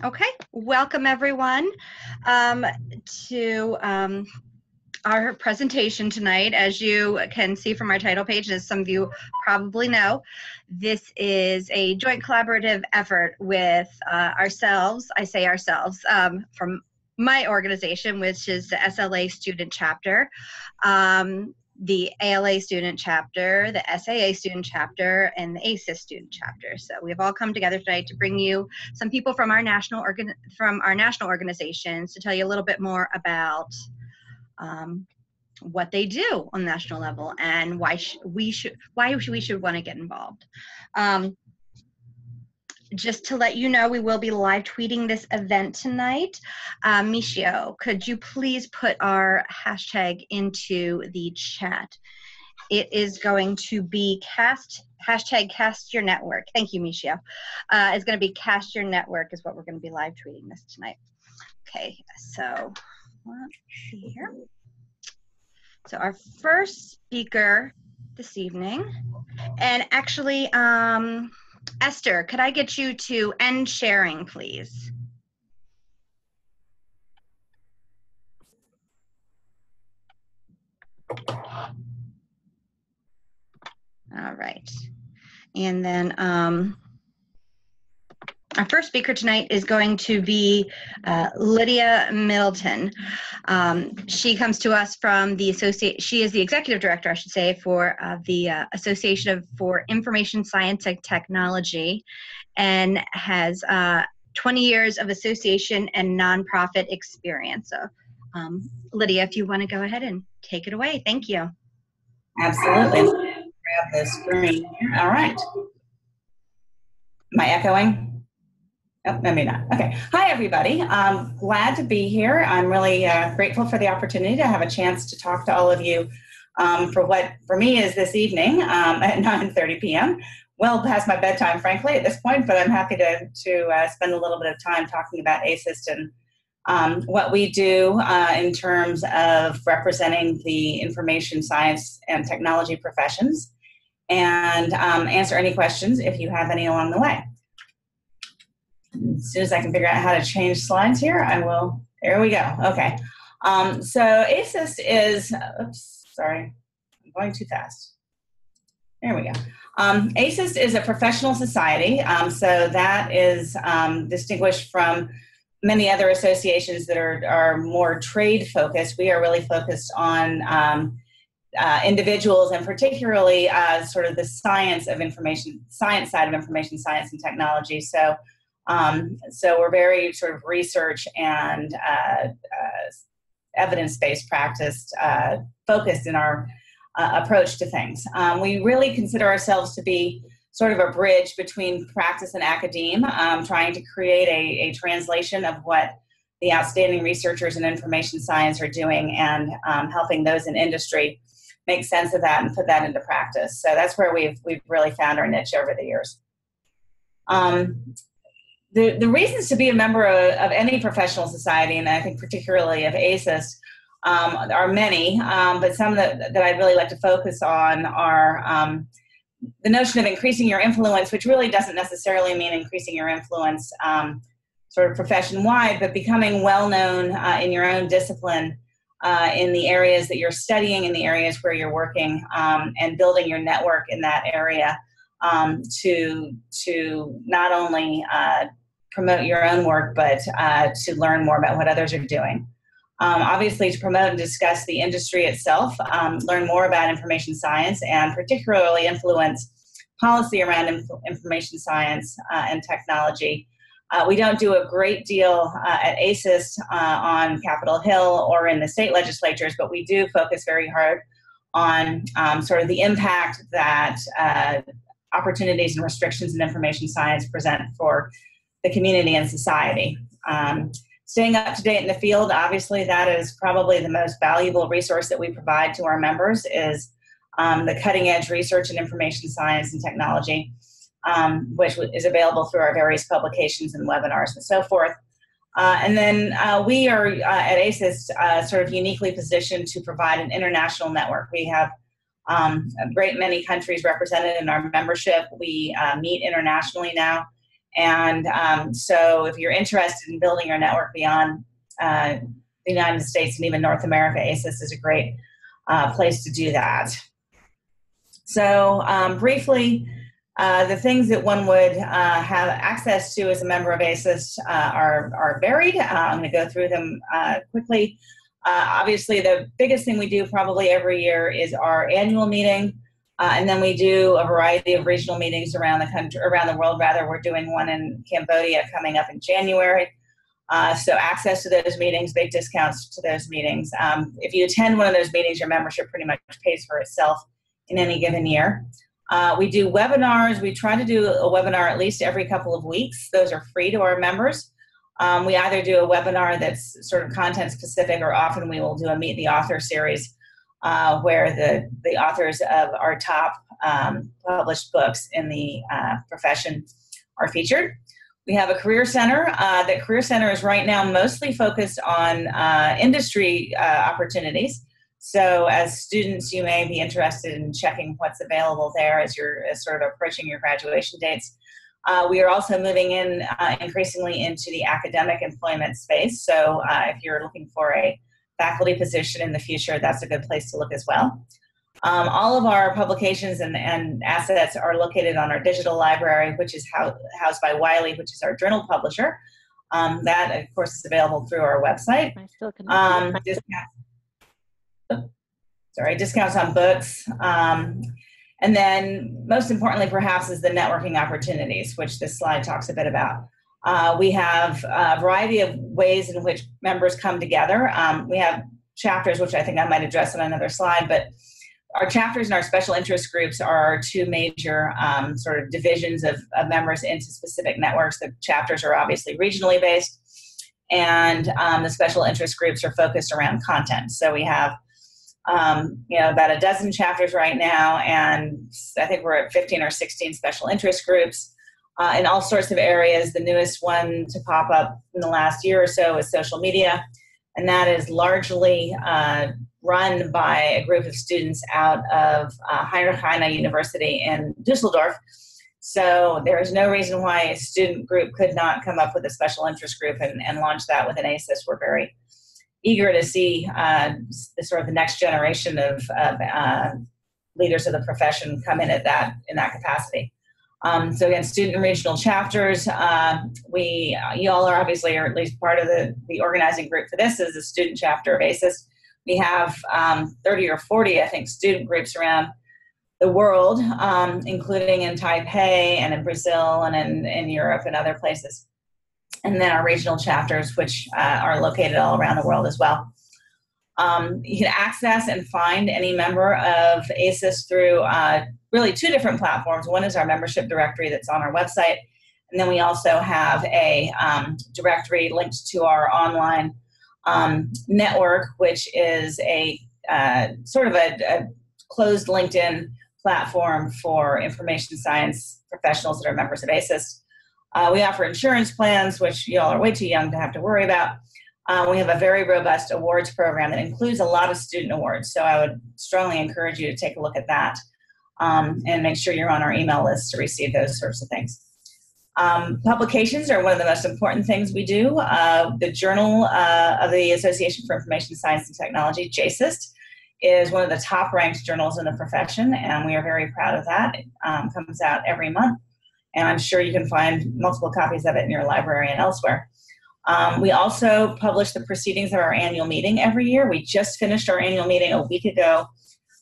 Okay, welcome everyone to our presentation tonight. As you can see from our title page, as some of you probably know, this is a joint collaborative effort with ourselves, I say ourselves, from my organization, which is the SLA student chapter, the ALA student chapter, the SAA student chapter, and the ACES student chapter. So we've all come together tonight to bring you some people from our national organizations to tell you a little bit more about what they do on the national level and why we should want to get involved. Just to let you know, we will be live tweeting this event tonight. Michio, could you please put our hashtag into the chat? It is going to be hashtag cast your network. Thank you, Michio. It's going to be cast your network is what we're going to be live tweeting this tonight. Okay, so let's see here. So our first speaker this evening, and actually, Esther, could I get you to end sharing, please? All right. And then our first speaker tonight is going to be Lydia Middleton. She comes to us from the she is the executive director, I should say, for the Association for Information Science and Technology, and has 20 years of association and nonprofit experience. So, Lydia, if you want to go ahead and take it away, thank you. Absolutely. Grab the screen here. All right. Am I echoing? Oh, no, maybe not. Okay. Hi, everybody. I'm glad to be here. I'm really grateful for the opportunity to have a chance to talk to all of you for what, for me, is this evening at 9:30 p.m. Well past my bedtime, frankly, at this point, but I'm happy to spend a little bit of time talking about ACES and what we do in terms of representing the information science and technology professions, and answer any questions if you have any along the way. As soon as I can figure out how to change slides here, I will. There we go. Okay. So ACES is, oops, sorry, I'm going too fast. There we go. ACES is a professional society. So that is distinguished from many other associations that are more trade focused. We are really focused on individuals, and particularly sort of the science side of information science and technology. So we're very sort of research and evidence-based practice focused in our approach to things. We really consider ourselves to be sort of a bridge between practice and academia, trying to create a translation of what the outstanding researchers in information science are doing, and helping those in industry make sense of that and put that into practice. So that's where we've really found our niche over the years. The reasons to be a member of any professional society, and I think particularly of ACES, are many, but some that I'd really like to focus on are the notion of increasing your influence, which really doesn't necessarily mean increasing your influence sort of profession-wide, but becoming well-known in your own discipline, in the areas that you're studying, in the areas where you're working, and building your network in that area to not only promote your own work, but to learn more about what others are doing. Obviously, to promote and discuss the industry itself, learn more about information science, and particularly influence policy around information science and technology. We don't do a great deal at ACES on Capitol Hill or in the state legislatures, but we do focus very hard on sort of the impact that opportunities and restrictions in information science present for the community and society. Staying up to date in the field, obviously that is probably the most valuable resource that we provide to our members, is the cutting edge research in information science and technology, which is available through our various publications and webinars and so forth. And then we are at ACES sort of uniquely positioned to provide an international network. We have a great many countries represented in our membership. We meet internationally now And so if you're interested in building your network beyond the United States and even North America, ACES is a great place to do that. So briefly, the things that one would have access to as a member of ACES are varied. I'm going to go through them quickly. Obviously, the biggest thing we do probably every year is our annual meeting. And then we do a variety of regional meetings around the country, around the world rather. We're doing one in Cambodia coming up in January. So access to those meetings, big discounts to those meetings. If you attend one of those meetings, your membership pretty much pays for itself in any given year. We do webinars. We try to do a webinar at least every couple of weeks. Those are free to our members. We either do a webinar that's sort of content specific, or often we will do a Meet the Author series where the authors of our top published books in the profession are featured. We have a Career Center. The Career Center is right now mostly focused on industry opportunities. So as students, you may be interested in checking what's available there as you're sort of approaching your graduation dates. We are also moving in increasingly into the academic employment space. So if you're looking for a faculty position in the future, that's a good place to look as well. All of our publications and assets are located on our digital library, which is housed by Wiley, which is our journal publisher. That, of course, is available through our website. Discounts on books. And then most importantly, perhaps, is the networking opportunities, which this slide talks a bit about. We have a variety of ways in which members come together. We have chapters, which I think I might address on another slide, but our chapters and our special interest groups are our two major sort of divisions of members into specific networks. The chapters are obviously regionally based, and the special interest groups are focused around content. So we have about a dozen chapters right now, and I think we're at 15 or 16 special interest groups in all sorts of areas. The newest one to pop up in the last year or so is social media, and that is largely run by a group of students out of Heinrich Heine University in Dusseldorf. So there is no reason why a student group could not come up with a special interest group and launch that within ACES. We're very eager to see the next generation of leaders of the profession come in that capacity. So again, student and regional chapters. You all are obviously, or at least part of the organizing group for this is the student chapter of ACES. We have 30 or 40, I think, student groups around the world, including in Taipei and in Brazil and in Europe and other places. And then our regional chapters, which are located all around the world as well. You can access and find any member of ACES through really two different platforms. One is our membership directory that's on our website. And then we also have a directory linked to our online network, which is a sort of a closed LinkedIn platform for information science professionals that are members of ACES. We offer insurance plans, which you all are way too young to have to worry about. We have a very robust awards program that includes a lot of student awards. So I would strongly encourage you to take a look at that and make sure you're on our email list to receive those sorts of things. Publications are one of the most important things we do. The Journal of the Association for Information Science and Technology, JASIST, is one of the top ranked journals in the profession, and we are very proud of that. It comes out every month, and I'm sure you can find multiple copies of it in your library and elsewhere. We also publish the proceedings of our annual meeting every year. We just finished our annual meeting a week ago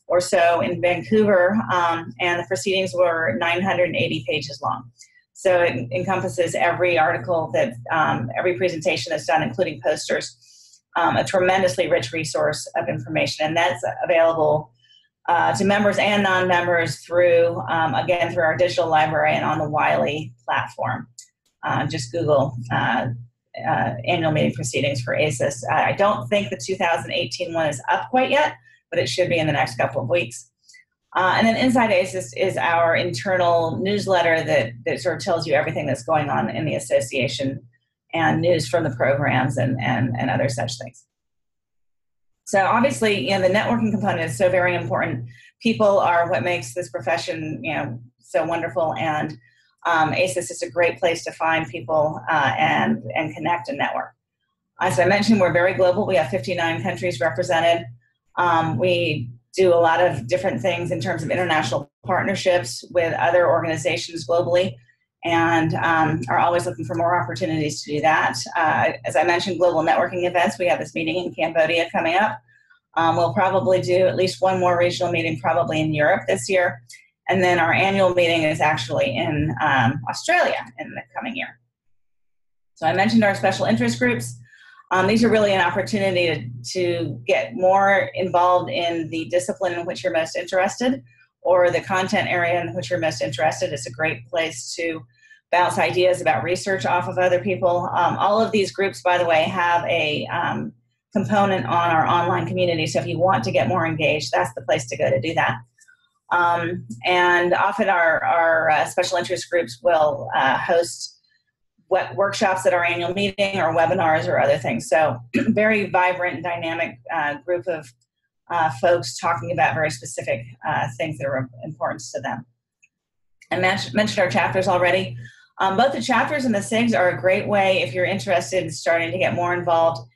or so in Vancouver, and the proceedings were 980 pages long. So it encompasses every article that, every presentation that's done, including posters, a tremendously rich resource of information. And that's available to members and non-members through, again, through our digital library and on the Wiley platform. Just Google annual meeting proceedings for ACES. I don't think the 2018 one is up quite yet, but it should be in the next couple of weeks. And then Inside ACES is our internal newsletter that sort of tells you everything that's going on in the association and news from the programs and other such things. So obviously, the networking component is so very important. People are what makes this profession, so wonderful. And ACES is a great place to find people and connect and network. As I mentioned, we're very global. We have 59 countries represented. We do a lot of different things in terms of international partnerships with other organizations globally, and are always looking for more opportunities to do that. As I mentioned, global networking events. We have this meeting in Cambodia coming up. We'll probably do at least one more regional meeting probably in Europe this year. And then our annual meeting is actually in Australia in the coming year. So I mentioned our special interest groups. These are really an opportunity to get more involved in the discipline in which you're most interested, or the content area in which you're most interested. It's a great place to bounce ideas about research off of other people. All of these groups, by the way, have a component on our online community. So if you want to get more engaged, that's the place to go to do that. And often our special interest groups will host workshops at our annual meeting or webinars or other things. So very vibrant and dynamic group of folks talking about very specific things that are important to them. I mentioned our chapters already. Both the chapters and the SIGs are a great way if you're interested in starting to get more involved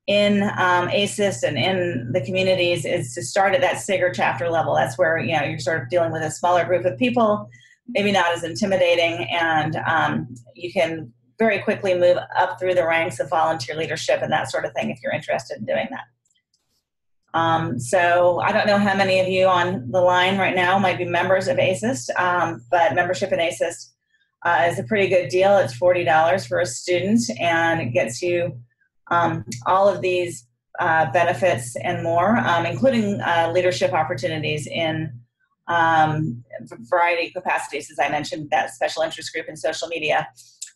in ACES and in the communities, is to start at that SIG or chapter level. That's where you're sort of dealing with a smaller group of people, maybe not as intimidating, and you can very quickly move up through the ranks of volunteer leadership and that sort of thing if you're interested in doing that. So I don't know how many of you on the line right now might be members of ACES, but membership in ACES is a pretty good deal. It's $40 for a student, and it gets you all of these benefits and more, including leadership opportunities in variety of capacities. As I mentioned, that special interest group in social media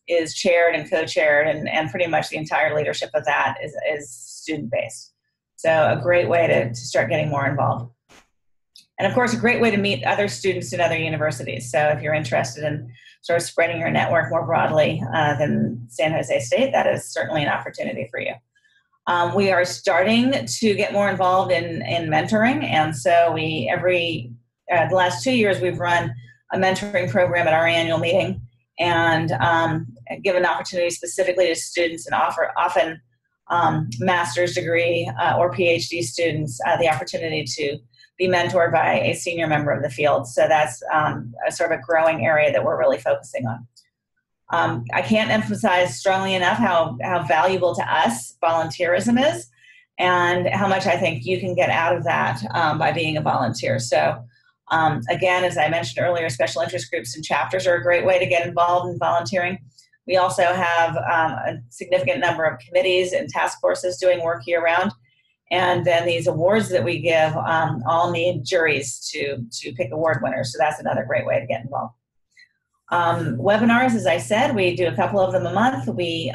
is chaired and co-chaired, and pretty much the entire leadership of that is student-based. So a great way to start getting more involved. And of course, a great way to meet other students in other universities. So if you're interested in sort of spreading your network more broadly than San Jose State, that is certainly an opportunity for you. We are starting to get more involved in mentoring. And so the last 2 years, we've run a mentoring program at our annual meeting, and give an opportunity specifically to students, and often master's degree or PhD students the opportunity to be mentored by a senior member of the field. So that's a sort of a growing area that we're really focusing on. I can't emphasize strongly enough how valuable to us volunteerism is, and how much I think you can get out of that by being a volunteer. So again, as I mentioned earlier, special interest groups and chapters are a great way to get involved in volunteering. We also have a significant number of committees and task forces doing work year-round. And then these awards that we give all need juries to pick award winners. So that's another great way to get involved. Webinars, as I said, we do a couple of them a month. We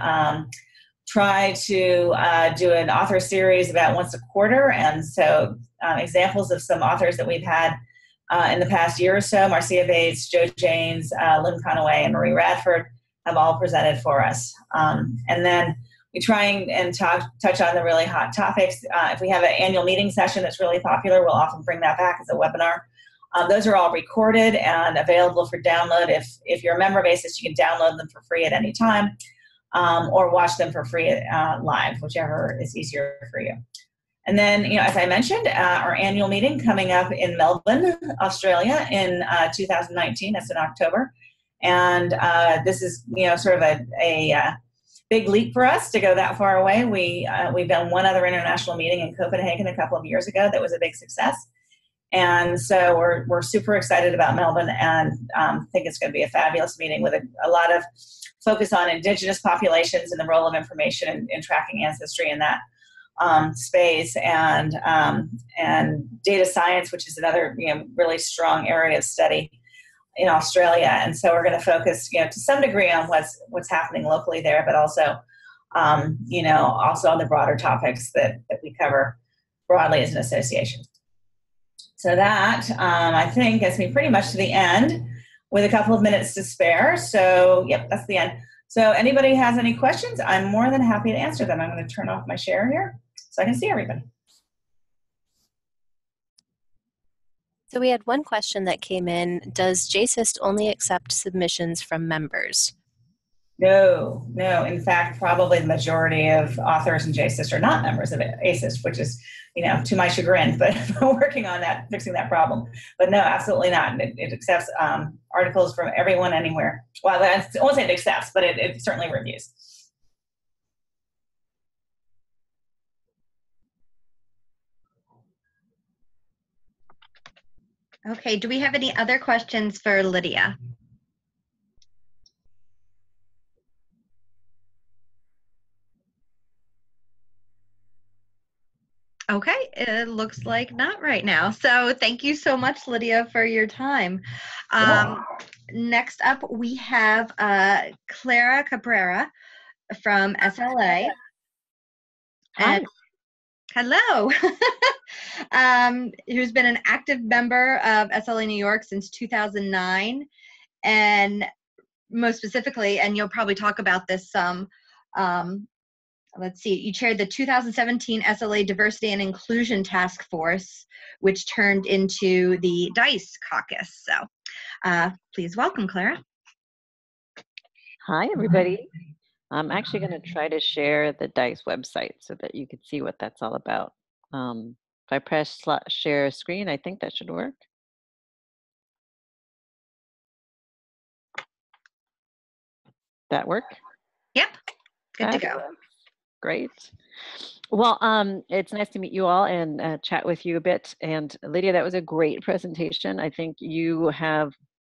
try to do an author series about once a quarter. And so examples of some authors that we've had in the past year or so: Marcia Bates, Joe Janes, Lynn Conaway, and Marie Radford have all presented for us. And then we try and touch on the really hot topics. If we have an annual meeting session that's really popular, we'll often bring that back as a webinar. Those are all recorded and available for download. If you're a member of ACES, you can download them for free at any time, or watch them for free live, whichever is easier for you. And then, as I mentioned, our annual meeting coming up in Melbourne, Australia in 2019. That's in October. And this is, sort of a big leap for us to go that far away. We've done one other international meeting in Copenhagen a couple of years ago that was a big success. And so we're super excited about Melbourne, and think it's going to be a fabulous meeting with a lot of focus on Indigenous populations and the role of information in tracking ancestry in that space, and data science, which is another really strong area of study in Australia. And so we're going to focus to some degree on what's happening locally there, but also also on the broader topics that we cover broadly as an association. So that I think gets me pretty much to the end with a couple of minutes to spare. So yep, that's the end. So anybody has any questions, I'm more than happy to answer them. I'm going to turn off my share here so I can see everybody. So we had one question that came in. Does JSIST only accept submissions from members? No, no. In fact, probably the majority of authors in JSIST are not members of ASIST, which is, to my chagrin, but we're working on that, fixing that problem. But no, absolutely not. It accepts articles from everyone, anywhere. Well, I won't say it accepts, but it certainly reviews. Okay, do we have any other questions for Lydia? Okay, it looks like not right now. So thank you so much, Lydia, for your time. Next up, we have Clara Cabrera from SLA. Hi. And hello. Who's been an active member of SLA New York since 2009. And most specifically, and you'll probably talk about this some, let's see, you chaired the 2017 SLA Diversity and Inclusion Task Force, which turned into the DICE caucus. So please welcome, Clara. Hi, everybody. I'm actually going to try to share the DICE website so that you can see what that's all about. If I press share screen, I think that should work. That work? Yep, good to go. Great. Well, it's nice to meet you all and chat with you a bit. And Lydia, that was a great presentation. I think you have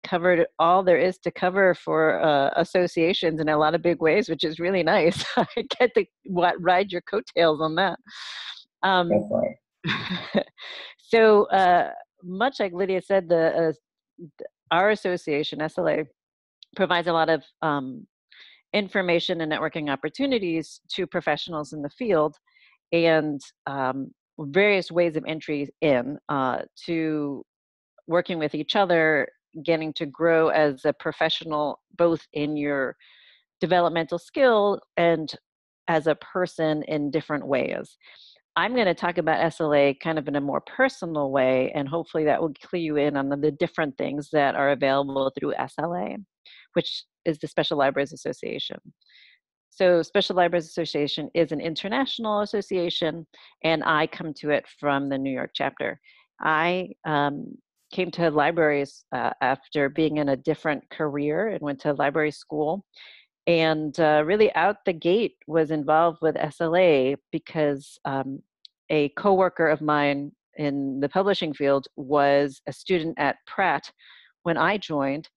covered all there is to cover for associations in a lot of big ways, which is really nice. I get to ride your coattails on that. So much like Lydia said, our association, SLA, provides a lot of information and networking opportunities to professionals in the field, and various ways of entry in to working with each other, getting to grow as a professional, both in your developmental skill and as a person in different ways. I'm going to talk about SLA kind of in a more personal way, and hopefully that will clue you in on the different things that are available through SLA, which is the Special Libraries Association. So Special Libraries Association is an international association, and I come to it from the New York chapter. I came to libraries after being in a different career and went to library school, and really out the gate was involved with SLA because a coworker of mine in the publishing field was a student at Pratt when I joined,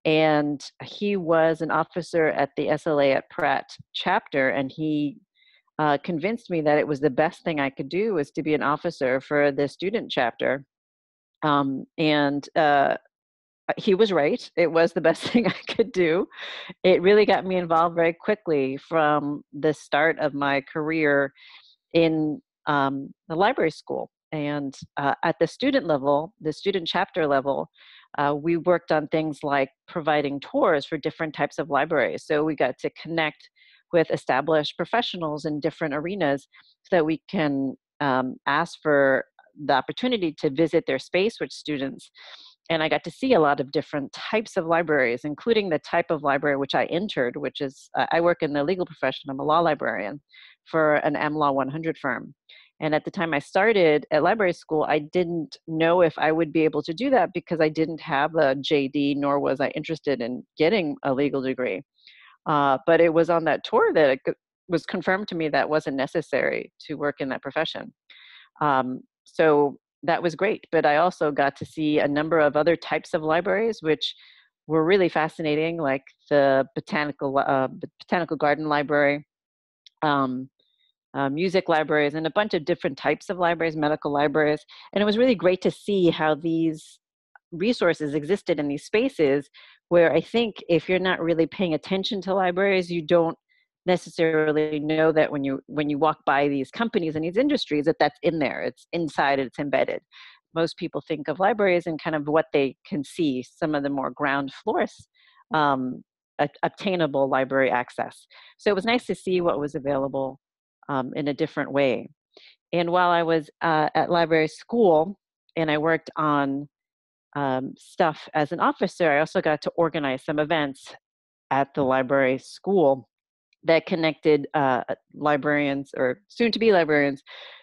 and he was an officer at the SLA at Pratt chapter, and he convinced me that it was the best thing I could do was to be an officer for the student chapter. He was right. It was the best thing I could do. It really got me involved very quickly from the start of my career in the library school. And at the student level, the student chapter level, we worked on things like providing tours for different types of libraries. So we got to connect with established professionals in different arenas so that we can ask for the opportunity to visit their space with students. And I got to see a lot of different types of libraries, including the type of library which I entered, which is, I work in the legal profession. I'm a law librarian for an AmLaw 100 firm. And at the time I started at library school, I didn't know if I would be able to do that because I didn't have a JD, nor was I interested in getting a legal degree. But it was on that tour that it was confirmed to me that wasn't necessary to work in that profession. So that was great, but I also got to see a number of other types of libraries, which were really fascinating, like the botanical garden library, music libraries, and a bunch of different types of libraries, medical libraries. And it was really great to see how these resources existed in these spaces where I think if you're not really paying attention to libraries, you don't necessarily know that when you walk by these companies and these industries that that's in there, it's inside, it's embedded. Most people think of libraries and kind of what they can see, some of the more ground floors, obtainable library access. So it was nice to see what was available in a different way. And while I was at library school and I worked on stuff as an officer, I also got to organize some events at the library school that connected librarians or soon-to-be librarians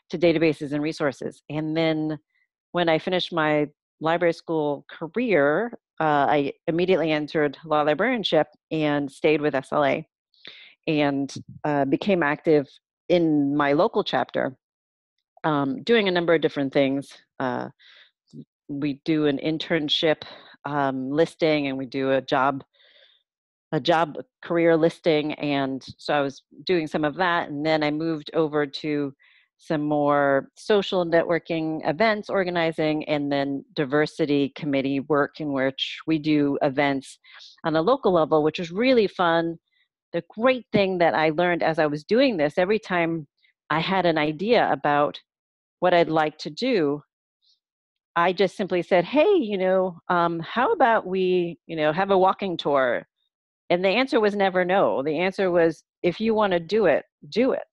to databases and resources. And then when I finished my library school career, I immediately entered law librarianship and stayed with SLA and became active in my local chapter, doing a number of different things. We do an internship listing, and we do a job career listing. And so I was doing some of that. And then I moved over to some more social networking events organizing, and then diversity committee work, in which we do events on a local level, which was really fun. The great thing that I learned as I was doing this, every time I had an idea about what I'd like to do, I just simply said, hey, how about we, have a walking tour? And the answer was never no. The answer was, if you want to do it, do it.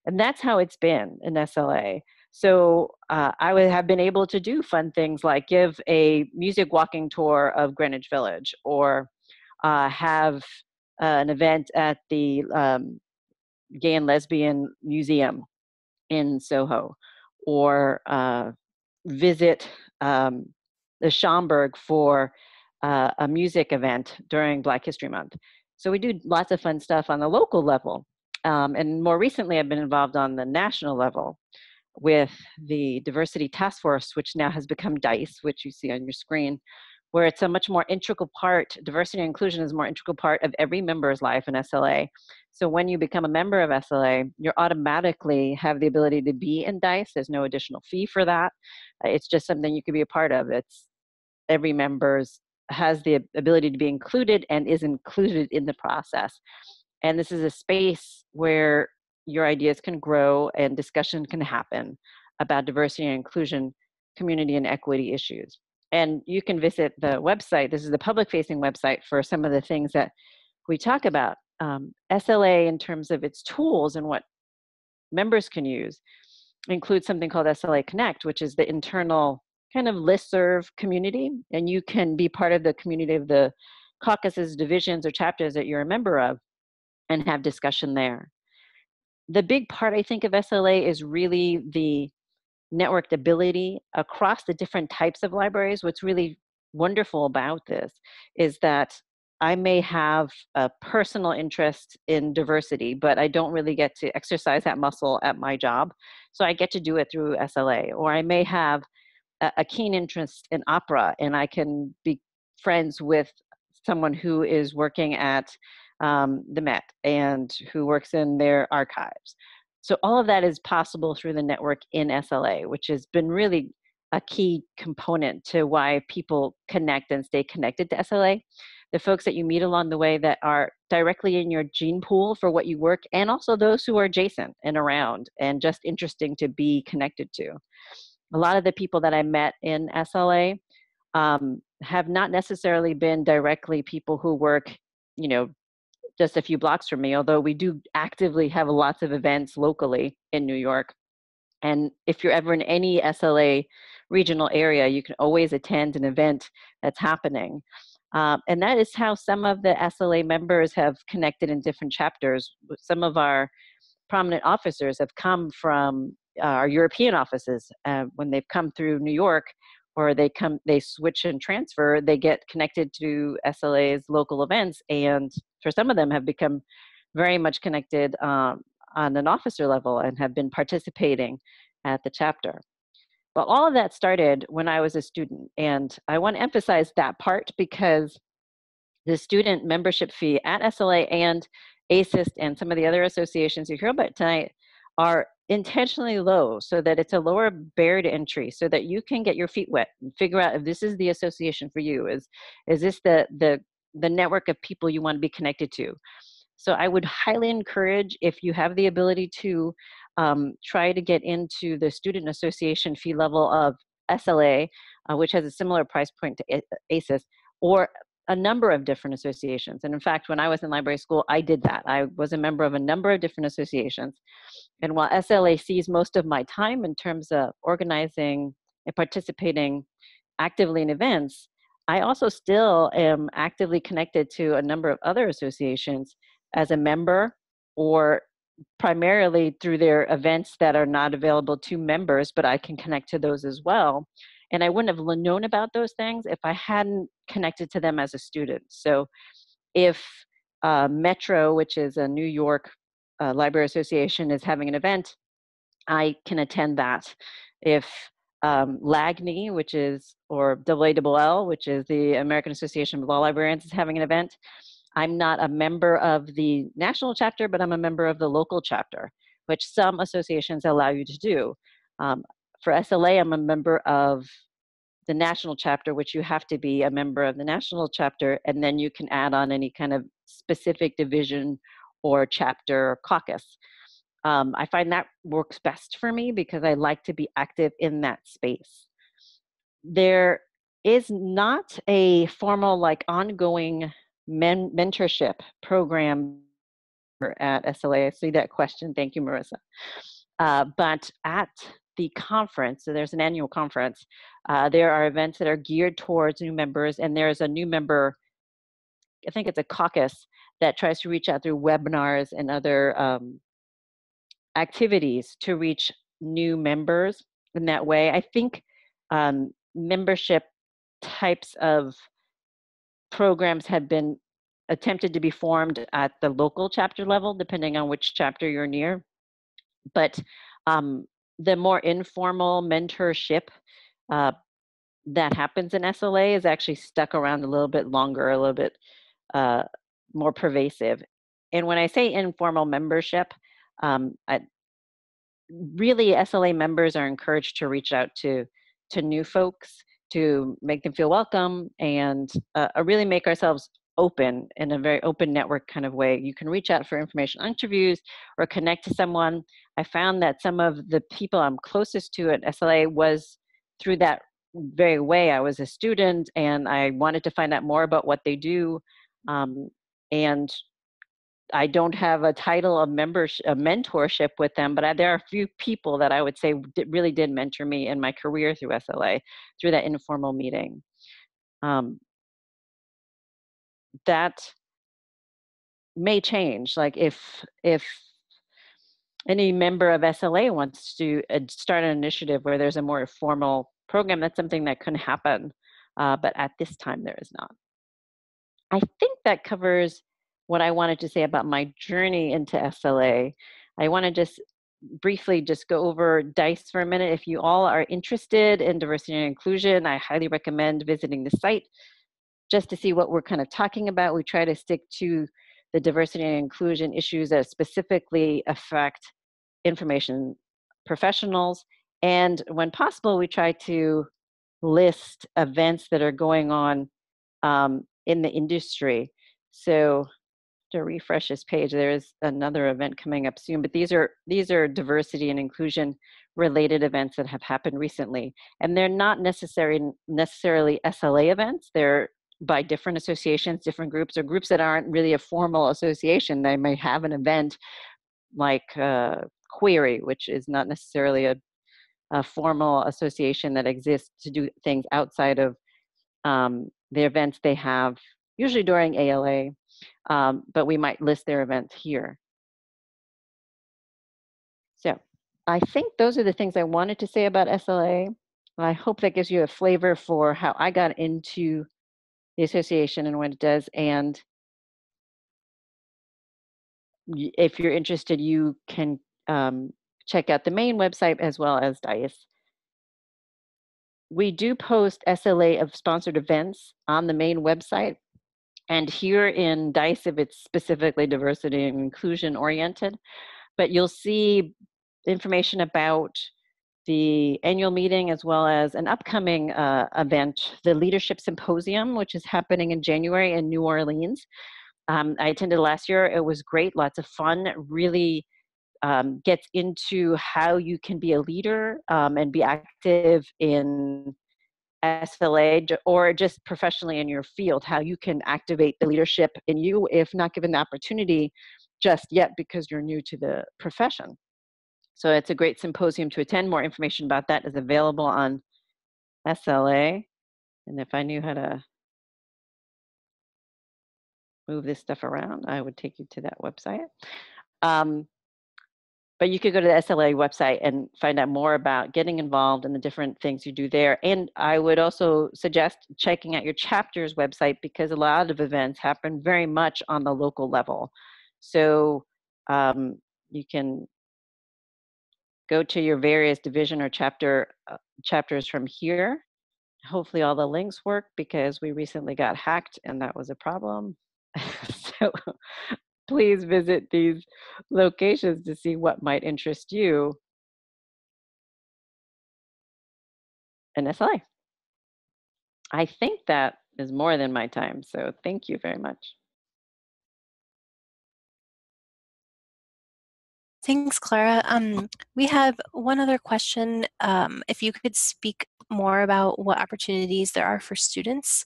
And that's how it's been in SLA. So I would have been able to do fun things like give a music walking tour of Greenwich Village, or have an event at the Gay and Lesbian Museum in Soho, or visit the Schomburg for a music event during Black History Month. So we do lots of fun stuff on the local level. And more recently, I've been involved on the national level with the Diversity Task Force, which now has become DICE, which you see on your screen, where it's a much more integral part, diversity and inclusion is a more integral part of every member's life in SLA. So when you become a member of SLA, you automatically have the ability to be in DICE. There's no additional fee for that. It's just something you could be a part of. It's every member's has the ability to be included and is included in the process. And this is a space where your ideas can grow and discussion can happen about diversity and inclusion, community and equity issues. And you can visit the website. This is the public-facing website for some of the things that we talk about. SLA, in terms of its tools and what members can use, includes something called SLA Connect, which is the internal kind of listserv community. And you can be part of the community of the caucuses, divisions, or chapters that you're a member of and have discussion there. The big part, I think, of SLA is really the networked ability across the different types of libraries. What's really wonderful about this is that I may have a personal interest in diversity, but I don't really get to exercise that muscle at my job. So I get to do it through SLA. Or I may have a keen interest in opera, and I can be friends with someone who is working at the Met and who works in their archives. So all of that is possible through the network in SLA, which has been really a key component to why people connect and stay connected to SLA. The folks that you meet along the way that are directly in your gene pool for what you work, and also those who are adjacent and around and just interesting to be connected to. A lot of the people that I met in SLA have not necessarily been directly people who work, just a few blocks from me, although we do actively have lots of events locally in New York. And if you're ever in any SLA regional area, you can always attend an event that's happening. And that is how some of the SLA members have connected in different chapters. Some of our prominent officers have come from our European offices. When they've come through New York, or they switch and transfer, they get connected to SLA's local events, and for some of them have become very much connected on an officer level and have been participating at the chapter. But all of that started when I was a student, and I want to emphasize that part because the student membership fee at SLA and ASIST and some of the other associations you hear about tonight are intentionally low, so that it's a lower barrier to entry, so that you can get your feet wet and figure out if this is the association for you. Is this the network of people you want to be connected to? So I would highly encourage, if you have the ability to try to get into the student association fee level of SLA, which has a similar price point to ASIS, or a number of different associations. And in fact, when I was in library school, I did that. I was a member of a number of different associations. And while SLA sees most of my time in terms of organizing and participating actively in events, I also still am actively connected to a number of other associations as a member, or primarily through their events that are not available to members, but I can connect to those as well. And I wouldn't have known about those things if I hadn't connected to them as a student. So if Metro, which is a New York Library Association, is having an event, I can attend that. If LAGNY, which is, or AALL, which is the American Association of Law Librarians, is having an event, I'm not a member of the national chapter, but I'm a member of the local chapter, which some associations allow you to do. For SLA, I'm a member of the national chapter, which you have to be a member of the national chapter, and then you can add on any kind of specific division or chapter or caucus. I find that works best for me because I like to be active in that space. There is not a formal, like, ongoing mentorship program at SLA. I see that question. Thank you, Marissa. But at the conference, so there's an annual conference, there are events that are geared towards new members, and there's a new member, I think it's a caucus, that tries to reach out through webinars and other activities to reach new members in that way. I think membership types of programs have been attempted to be formed at the local chapter level, depending on which chapter you're near. But the more informal mentorship that happens in SLA is actually stuck around a little bit longer, a little bit more pervasive. And when I say informal membership, really SLA members are encouraged to reach out to new folks, to make them feel welcome, and really make ourselves open in a very open network kind of way. You can reach out for information on interviews or connect to someone. I found that some of the people I'm closest to at SLA was through that very way. I was a student and I wanted to find out more about what they do. And I don't have a title of mentorship with them, but there are a few people that I would say really did mentor me in my career through SLA, through that informal meeting. That may change. Like if any member of SLA wants to start an initiative where there's a more formal program, that's something that can happen. But at this time, there is not. I think that covers what I wanted to say about my journey into SLA. I want to just briefly just go over DICE for a minute. If you all are interested in diversity and inclusion, I highly recommend visiting the site just to see what we're kind of talking about. We try to stick to the diversity and inclusion issues that specifically affect information professionals. And when possible, we try to list events that are going on in the industry. So to refresh this page, there is another event coming up soon, but these are diversity and inclusion related events that have happened recently. And they're not necessarily SLA events. They're by different associations, different groups, or groups that aren't really a formal association. They may have an event like Query, which is not necessarily a formal association that exists to do things outside of the events they have, usually during ALA, but we might list their events here. So I think those are the things I wanted to say about SLA. I hope that gives you a flavor for how I got into the association and what it does. And if you're interested, you can check out the main website as well as DICE. We do post SLA of sponsored events on the main website. And here in DICE, if it's specifically diversity and inclusion oriented, but you'll see information about the annual meeting as well as an upcoming event, the Leadership Symposium, which is happening in January in New Orleans. I attended last year. It was great, lots of fun, really gets into how you can be a leader and be active in SLA or just professionally in your field, how you can activate the leadership in you if not given the opportunity just yet because you're new to the profession. So it's a great symposium to attend. More information about that is available on SLA. And if I knew how to move this stuff around, I would take you to that website. But you could go to the SLA website and find out more about getting involved in the different things you do there. And I would also suggest checking out your chapter's website, because a lot of events happen very much on the local level. So you can go to your various division or chapters from here. Hopefully all the links work, because we recently got hacked and that was a problem. So please visit these locations to see what might interest you in SLA. I think that is more than my time, so thank you very much. Thanks, Clara. We have one other question. If you could speak more about what opportunities there are for students.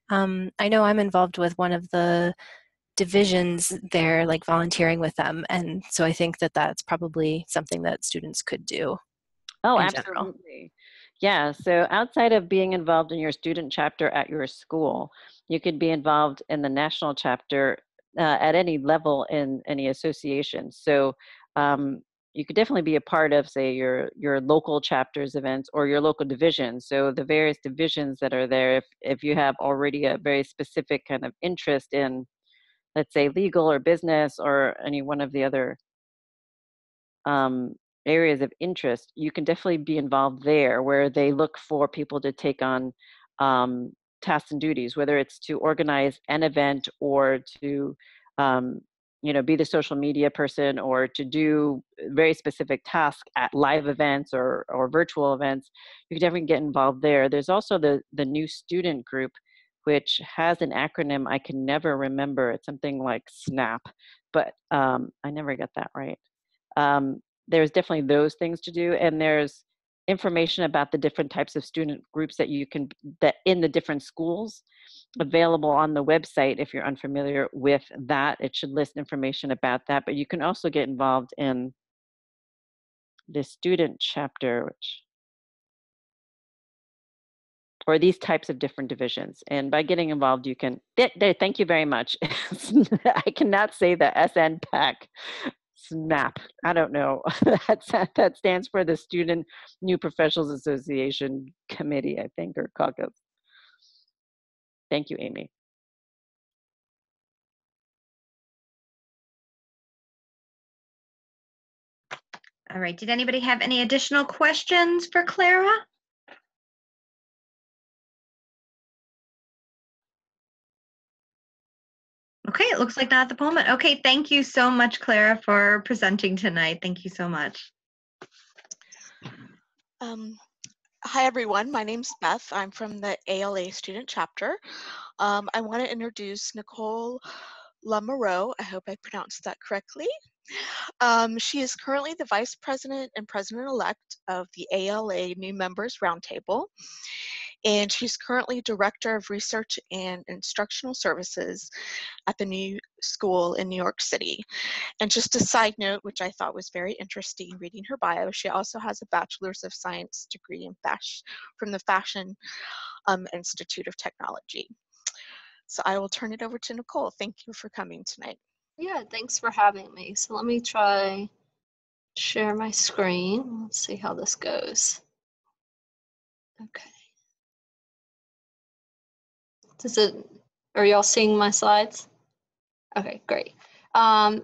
I know I'm involved with one of the divisions there, like volunteering with them, and so I think that that's probably something that students could do. Oh, in general. absolutely. Yeah, so outside of being involved in your student chapter at your school, you could be involved in the national chapter at any level in any association. So you could definitely be a part of, say, your local chapters events or your local division. So the various divisions that are there, if you have already a very specific kind of interest in, let's say, legal or business or any one of the other areas of interest, you can definitely be involved there, where they look for people to take on tasks and duties, whether it's to organize an event or to be the social media person, or to do very specific tasks at live events or virtual events. You can definitely get involved there. There's also the new student group, which has an acronym I can never remember. It's something like SNAP, but I never got that right. There's definitely those things to do, and there's information about the different types of student groups that in the different schools available on the website. If you're unfamiliar with that, it should list information about that. But you can also get involved in the student chapter, or these types of different divisions. And by getting involved, you can, thank you very much. I cannot say the SNPAC. SNAP. I don't know. That stands for the Student New Professionals Association Committee, I think, or caucus. Thank you, Amy. All right. Did anybody have any additional questions for Clara? Okay, it looks like not at the moment. Okay, thank you so much, Clara, for presenting tonight. Thank you so much. Hi, everyone. My name's Beth. I'm from the ALA student chapter. I want to introduce Nicole Lamoureux. I hope I pronounced that correctly. She is currently the Vice President and President-elect of the ALA New Members Roundtable, and she's currently Director of Research and Instructional Services at the New School in New York City. And just a side note, which I thought was very interesting reading her bio, she also has a Bachelor's of Science degree in fashion from the Fashion Institute of Technology. So I will turn it over to Nicole. Thank you for coming tonight. Yeah, thanks for having me. So let me try share my screen. Let's see how this goes. Okay. Are y'all seeing my slides? Okay, great.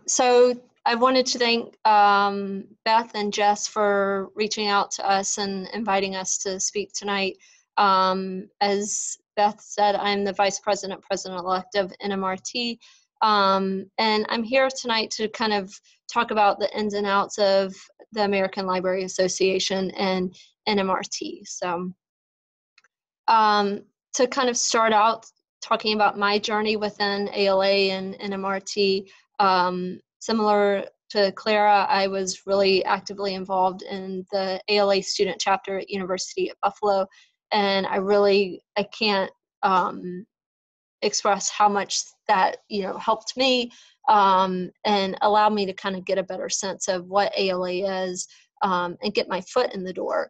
So I wanted to thank Beth and Jess for reaching out to us and inviting us to speak tonight. As Beth said, I'm the Vice President, President-elect of NMRT. And I'm here tonight to kind of talk about the ins and outs of the American Library Association and NMRT. So to kind of start out talking about my journey within ALA and NMRT, similar to Clara, I was really actively involved in the ALA student chapter at University at Buffalo, and I can't express how much that helped me and allowed me to kind of get a better sense of what ALA is and get my foot in the door.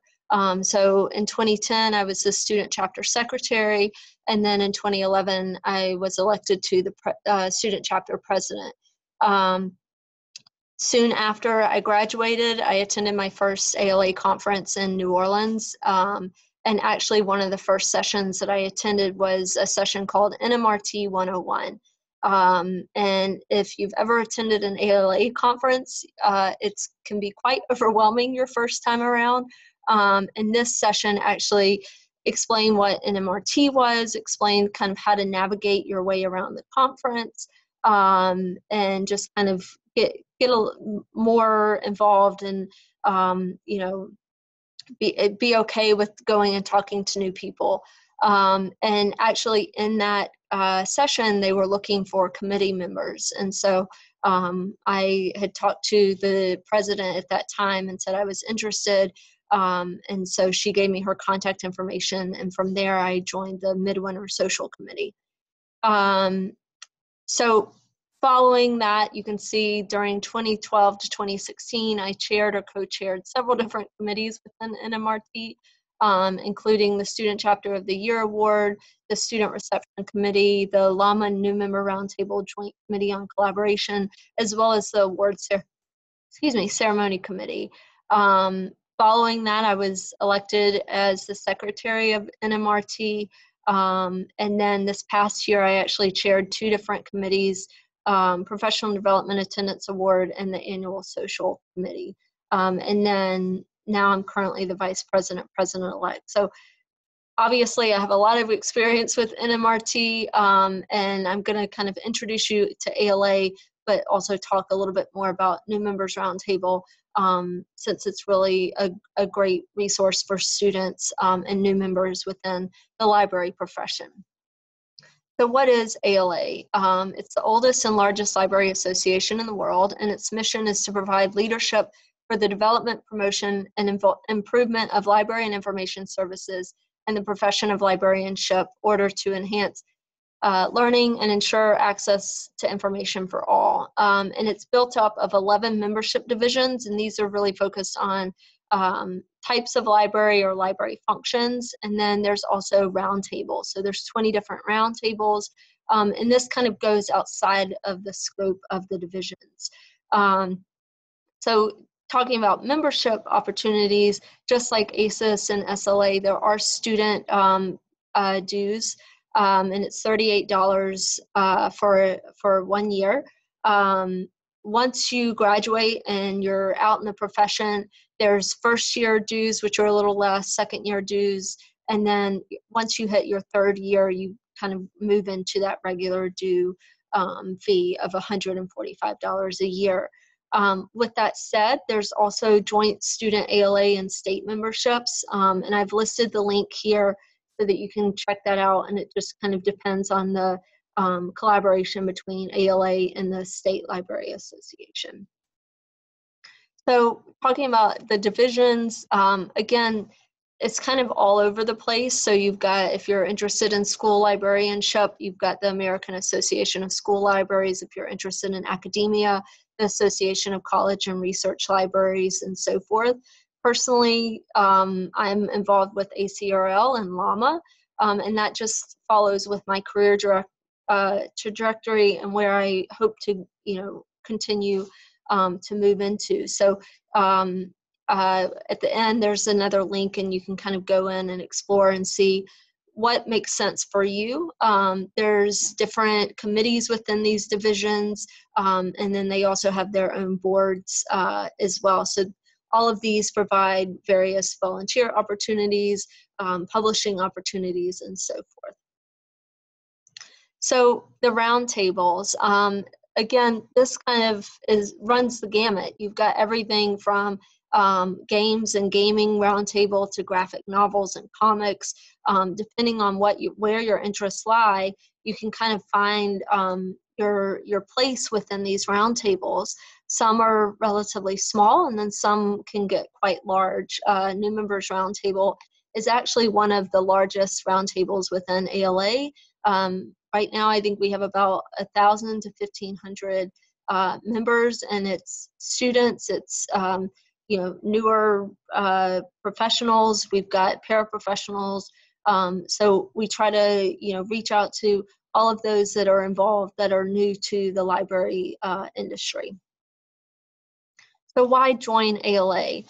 So in 2010, I was the student chapter secretary, and then in 2011, I was elected to the student chapter president. Soon after I graduated, I attended my first ALA conference in New Orleans. And actually, one of the first sessions that I attended was a session called NMRT 101. And if you've ever attended an ALA conference, it can be quite overwhelming your first time around. And this session actually explained what NMRT was, explained kind of how to navigate your way around the conference, and just kind of get more involved and, you know, be okay with going and talking to new people. And actually in that session, they were looking for committee members. And so I had talked to the president at that time and said I was interested. And so she gave me her contact information. And from there, I joined the Midwinter Social Committee. So following that, you can see during 2012 to 2016, I chaired or co-chaired several different committees within NMRT, including the Student Chapter of the Year Award, the Student Reception Committee, the LAMA New Member Roundtable Joint Committee on Collaboration, as well as the award ceremony committee. Following that, I was elected as the secretary of NMRT. And then this past year, I actually chaired two different committees, Professional Development Attendance Award and the Annual Social Committee. And then now I'm currently the Vice President, President-elect. So obviously I have a lot of experience with NMRT, and I'm gonna kind of introduce you to ALA, but also talk a little bit more about New Members Roundtable, since it's really a great resource for students and new members within the library profession. So what is ALA? It's the oldest and largest library association in the world, and its mission is to provide leadership for the development, promotion, and improvement of library and information services and the profession of librarianship in order to enhance learning and ensure access to information for all. And it's built up of 11 membership divisions, and these are really focused on types of library or library functions. And then there's also roundtables. So there's 20 different roundtables, and this kind of goes outside of the scope of the divisions. So talking about membership opportunities, just like ACES and SLA, there are student dues, and it's $38 for 1 year. Once you graduate and you're out in the profession, there's first year dues, which are a little less, second year dues, and then once you hit your third year, you kind of move into that regular due fee of $145 a year. With that said, there's also joint student ALA and state memberships, and I've listed the link here so that you can check that out, and it just kind of depends on the collaboration between ALA and the State Library Association. So talking about the divisions, again, it's kind of all over the place. So you've got, if you're interested in school librarianship, you've got the American Association of School Libraries. If you're interested in academia, the Association of College and Research Libraries, and so forth. Personally, I'm involved with ACRL and LAMA, and that just follows with my career trajectory and where I hope to, continue to move into. So at the end, there's another link, and you can kind of go in and explore and see what makes sense for you. There's different committees within these divisions, and then they also have their own boards as well. So all of these provide various volunteer opportunities, publishing opportunities, and so forth. So the roundtables, again, this kind of runs the gamut. You've got everything from games and gaming roundtable to graphic novels and comics. Depending on where your interests lie, you can kind of find your place within these roundtables. Some are relatively small, and then some can get quite large. New Members Roundtable is actually one of the largest roundtables within ALA. Right now, I think we have about 1,000 to 1,500 members, and it's students, it's newer professionals. We've got paraprofessionals. So we try to, reach out to all of those that are involved that are new to the library industry. So why join ALA?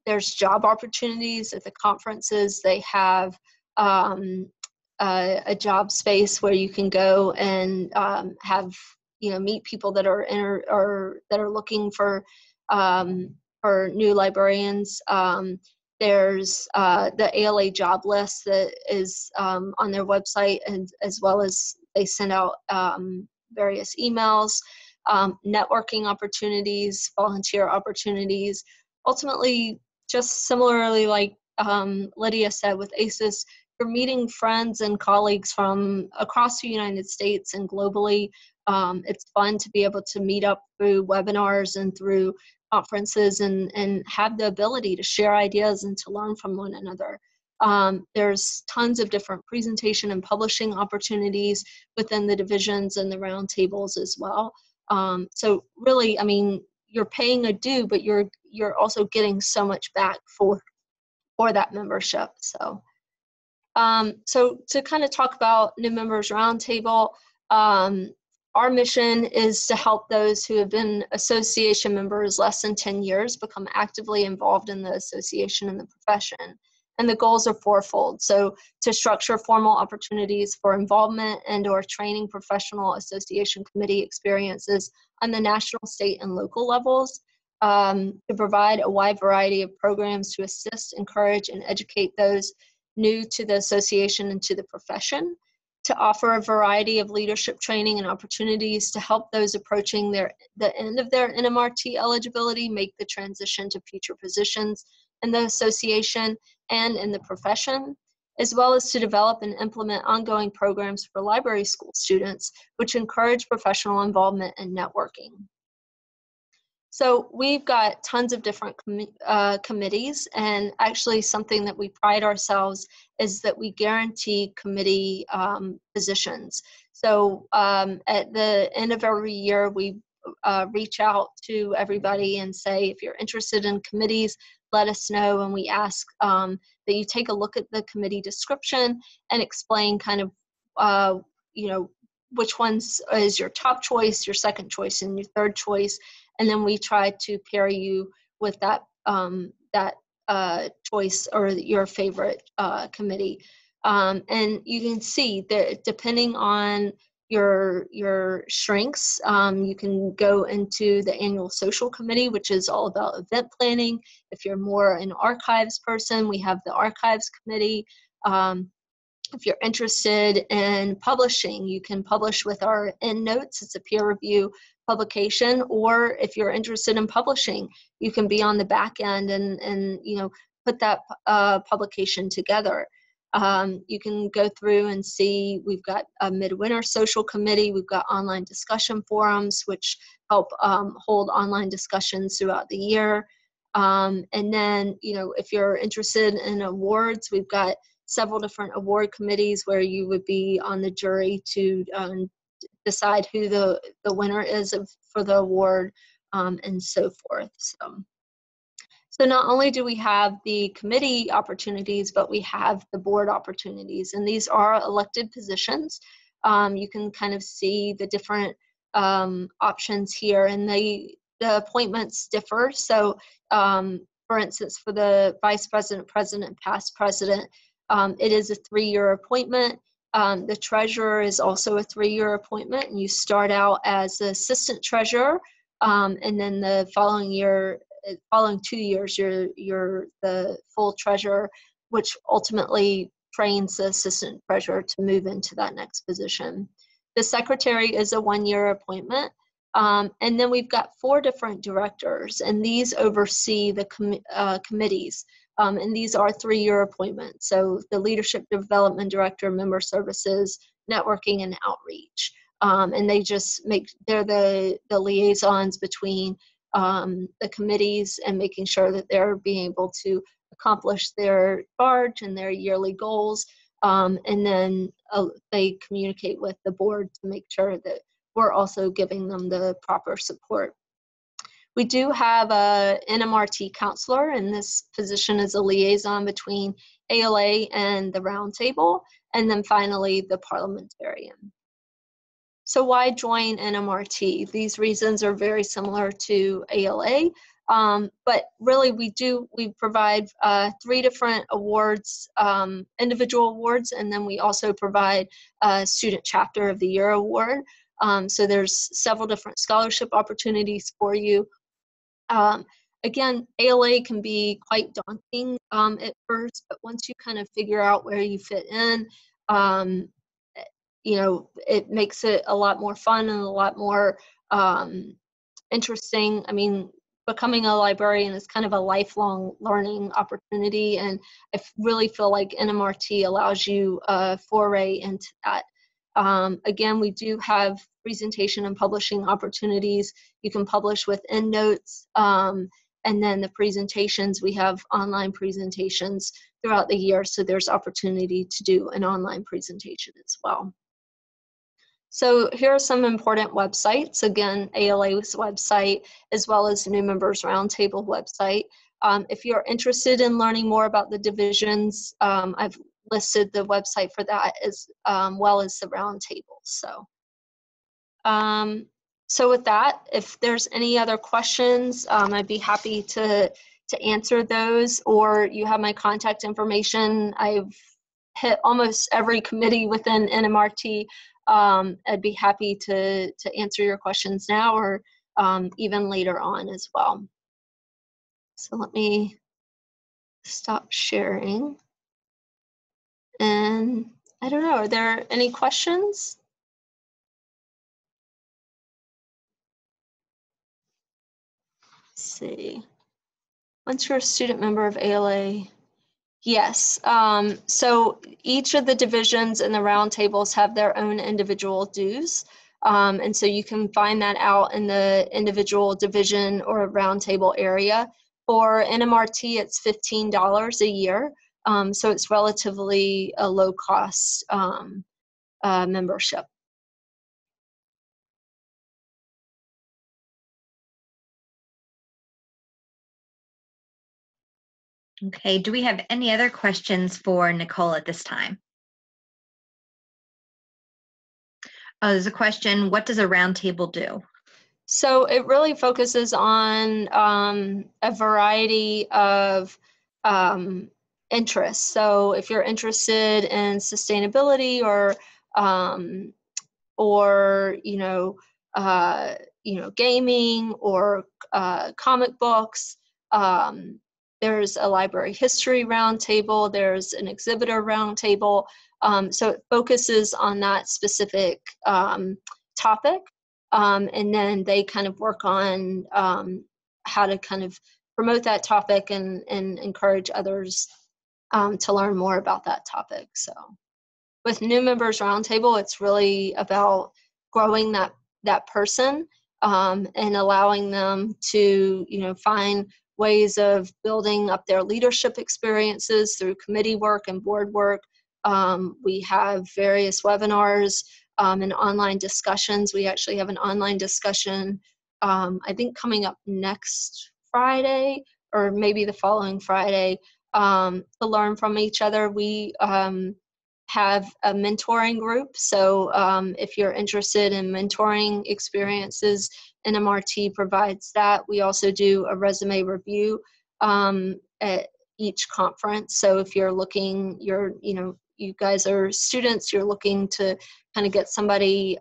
There's job opportunities at the conferences. They have a job space where you can go and have meet people that are that are looking for new librarians. There's the ALA job list that is on their website, and as well as they send out various emails, networking opportunities, volunteer opportunities. Ultimately, just similarly like Lydia said with ACES, you're meeting friends and colleagues from across the United States and globally. It's fun to be able to meet up through webinars and through conferences and have the ability to share ideas and to learn from one another. There's tons of different presentation and publishing opportunities within the divisions and the roundtables as well. So really, I mean, you're paying a due, but you're also getting so much back for that membership. So so to kind of talk about New Members Roundtable, our mission is to help those who have been association members less than 10 years become actively involved in the association and the profession. And the goals are fourfold. So to structure formal opportunities for involvement and or training professional association committee experiences on the national, state, and local levels, to provide a wide variety of programs to assist, encourage, and educate those new to the association and to the profession, to offer a variety of leadership training and opportunities to help those approaching the end of their NMRT eligibility make the transition to future positions in the association and in the profession, as well as to develop and implement ongoing programs for library school students, which encourage professional involvement and networking. So we've got tons of different committees, and actually something that we pride ourselves is that we guarantee committee positions. So at the end of every year, we reach out to everybody and say, if you're interested in committees, let us know, and we ask that you take a look at the committee description and explain kind of, which ones is your top choice, your second choice, and your third choice. And then we try to pair you with that choice or your favorite committee. And you can see that depending on your strengths, you can go into the annual social committee, which is all about event planning. If you're more an archives person, we have the archives committee. If you're interested in publishing, you can publish with our EndNotes. It's a peer review publication. Or if you're interested in publishing, you can be on the back end and put that publication together. You can go through and see, we've got a midwinter social committee. We've got online discussion forums, which help hold online discussions throughout the year. And then, if you're interested in awards, we've got several different award committees where you would be on the jury to decide who the winner is for the award, and so forth. So not only do we have the committee opportunities, but we have the board opportunities, and these are elected positions. You can kind of see the different options here, and the appointments differ. So for instance, for the vice president, president, past president, it is a 3-year appointment. The treasurer is also a 3-year appointment, and you start out as the assistant treasurer, and then the following 2 years, you're the full treasurer, which ultimately trains the assistant treasurer to move into that next position. The secretary is a 1-year appointment. And then we've got 4 different directors, and these oversee the committees. And these are 3-year appointments. So the leadership development director, member services, networking, and outreach. And they're the liaisons between the committees and making sure that they're being able to accomplish their charge and their yearly goals. And then they communicate with the board to make sure that we're also giving them the proper support. We do have a NMRT counselor, and this position is a liaison between ALA and the roundtable, and then finally the parliamentarian. So why join NMRT? These reasons are very similar to ALA, but really we provide 3 different awards, individual awards, and then we also provide a Student Chapter of the Year award. So there's several different scholarship opportunities for you. Again, ALA can be quite daunting at first, but once you kind of figure out where you fit in, you know, it makes it a lot more fun and a lot more interesting. I mean, becoming a librarian is kind of a lifelong learning opportunity, and I really feel like NMRT allows you a foray into that. Again, we do have presentation and publishing opportunities. You can publish with EndNotes, and then the presentations, we have online presentations throughout the year, so there's opportunity to do an online presentation as well. So here are some important websites. Again, ALA's website, as well as New Members Roundtable website. If you're interested in learning more about the divisions, I've listed the website for that as well as the roundtable. So with that, if there's any other questions, I'd be happy to answer those, or you have my contact information. I've hit almost every committee within NMRT. I'd be happy to answer your questions now, or even later on as well. So let me stop sharing. And I don't know, are there any questions? Let's see. Once you're a student member of ALA, yes. So each of the divisions and the roundtables have their own individual dues. And so you can find that out in the individual division or roundtable area. For NMRT, it's $15 a year. So it's relatively a low cost membership. Okay, do we have any other questions for Nicole at this time? Oh, there's a question, what does a roundtable do? So it really focuses on a variety of interests. So if you're interested in sustainability or gaming or comic books, there's a library history roundtable, there's an exhibitor roundtable. So it focuses on that specific topic. And then they kind of work on how to kind of promote that topic and encourage others to learn more about that topic. So with New Members Roundtable, it's really about growing that person and allowing them to, find ways of building up their leadership experiences through committee work and board work. We have various webinars and online discussions. We actually have an online discussion, I think coming up next Friday or maybe the following Friday, to learn from each other. We have a mentoring group. So if you're interested in mentoring experiences, NMRT provides that. We also do a resume review at each conference. So if you're looking, you guys are students, you're looking to kind of get somebody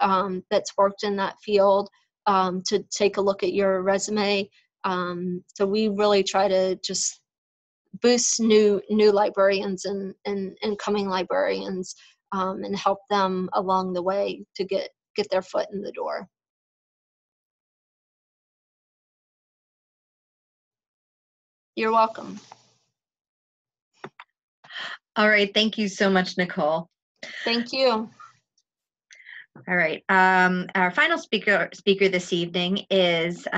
that's worked in that field to take a look at your resume. So we really try to just boost new librarians and incoming librarians and help them along the way to get their foot in the door. You're welcome. All right, thank you so much, Nicole. Thank you. All right, our final speaker this evening is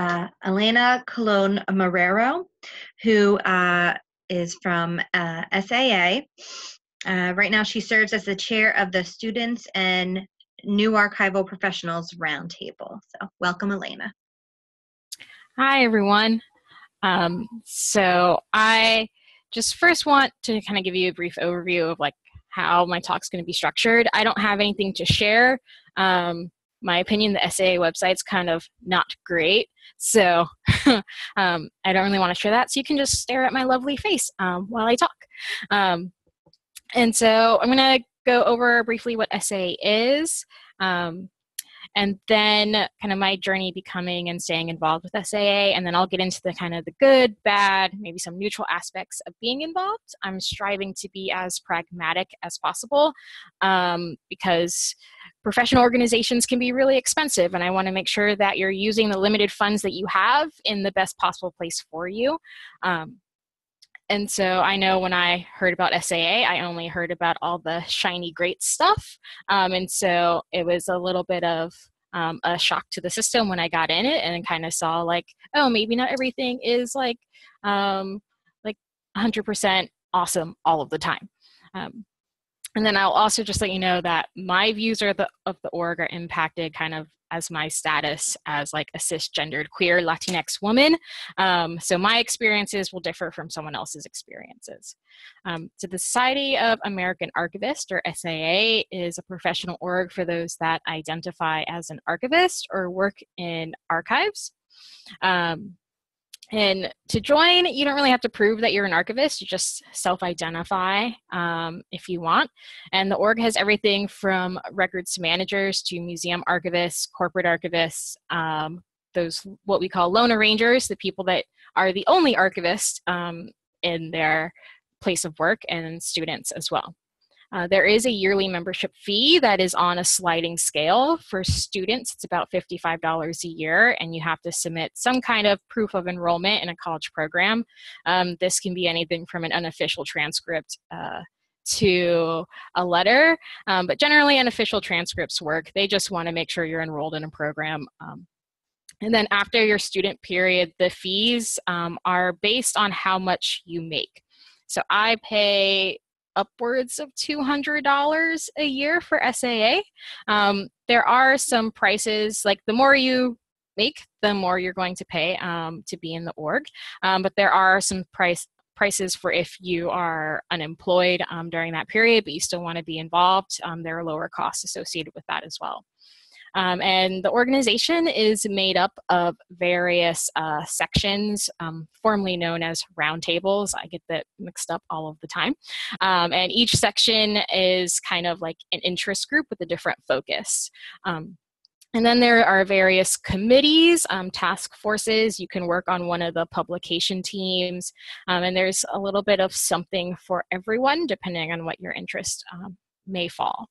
Elena Colon Marrero, who is from SAA. Right now she serves as the chair of the Students and New Archival Professionals Roundtable. So welcome, Elena. Hi, everyone. So I just first want to kind of give you a brief overview of like how my talk's going to be structured. I don't have anything to share. My opinion, the SAA website's kind of not great, so I don't really want to share that. So you can just stare at my lovely face while I talk. And so I'm going to go over briefly what SAA is. And then kind of my journey becoming and staying involved with SAA, and then I'll get into the kind of the good, bad, maybe some neutral aspects of being involved. I'm striving to be as pragmatic as possible because professional organizations can be really expensive, and I want to make sure that you're using the limited funds that you have in the best possible place for you. And so I know when I heard about SAA, I only heard about all the shiny, great stuff. And so it was a little bit of a shock to the system when I got in it and kind of saw like, oh, maybe not everything is like 100% awesome all of the time. And then I'll also just let you know that my views of the org are impacted kind of as my status as like a cisgendered queer Latinx woman. So my experiences will differ from someone else's experiences. So the Society of American Archivists, or SAA, is a professional org for those that identify as an archivist or work in archives. And to join, you don't really have to prove that you're an archivist. You just self-identify if you want. And the org has everything from records managers to museum archivists, corporate archivists, those what we call lone arrangers, the people that are the only archivists in their place of work, and students as well. There is a yearly membership fee that is on a sliding scale. For students, it's about $55 a year, and you have to submit some kind of proof of enrollment in a college program. This can be anything from an unofficial transcript to a letter, but generally unofficial transcripts work. They just want to make sure you're enrolled in a program. And then after your student period, the fees are based on how much you make. So I pay upwards of $200 a year for SAA. There are some prices, like the more you make, the more you're going to pay to be in the org. But there are some prices for if you are unemployed during that period, but you still want to be involved. There are lower costs associated with that as well. And the organization is made up of various sections, formerly known as roundtables. I get that mixed up all of the time. And each section is kind of like an interest group with a different focus. And then there are various committees, task forces. You can work on one of the publication teams. And there's a little bit of something for everyone, depending on what your interest may fall.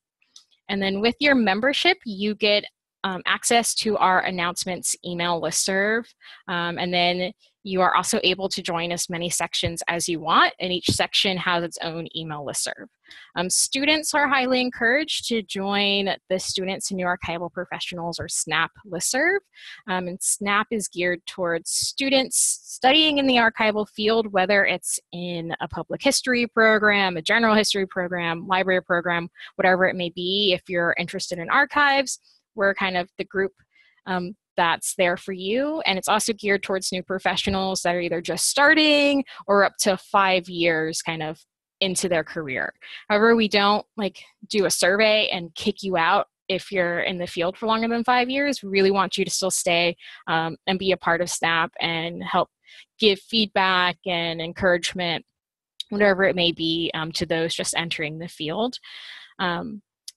And then with your membership, you get access to our announcements email listserv. And then you are also able to join as many sections as you want, and each section has its own email listserv. Students are highly encouraged to join the Students and New Archival Professionals, or SNAP listserv. And SNAP is geared towards students studying in the archival field, whether it's in a public history program, a general history program, library program, whatever it may be. If you're interested in archives, we're kind of the group that's there for you. And it's also geared towards new professionals that are either just starting or up to 5 years kind of into their career. However, we don't like do a survey and kick you out if you're in the field for longer than 5 years. We really want you to still stay and be a part of SNAP and help give feedback and encouragement, whatever it may be, to those just entering the field.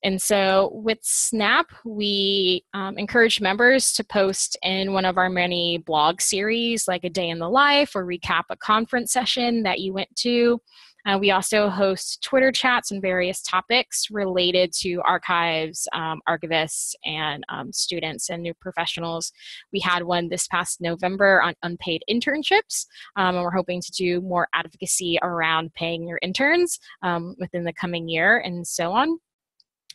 And so with SNAP, we encourage members to post in one of our many blog series, like a day in the life or recap a conference session that you went to. We also host Twitter chats on various topics related to archives, archivists, and students and new professionals. We had one this past November on unpaid internships, and we're hoping to do more advocacy around paying your interns within the coming year, and so on.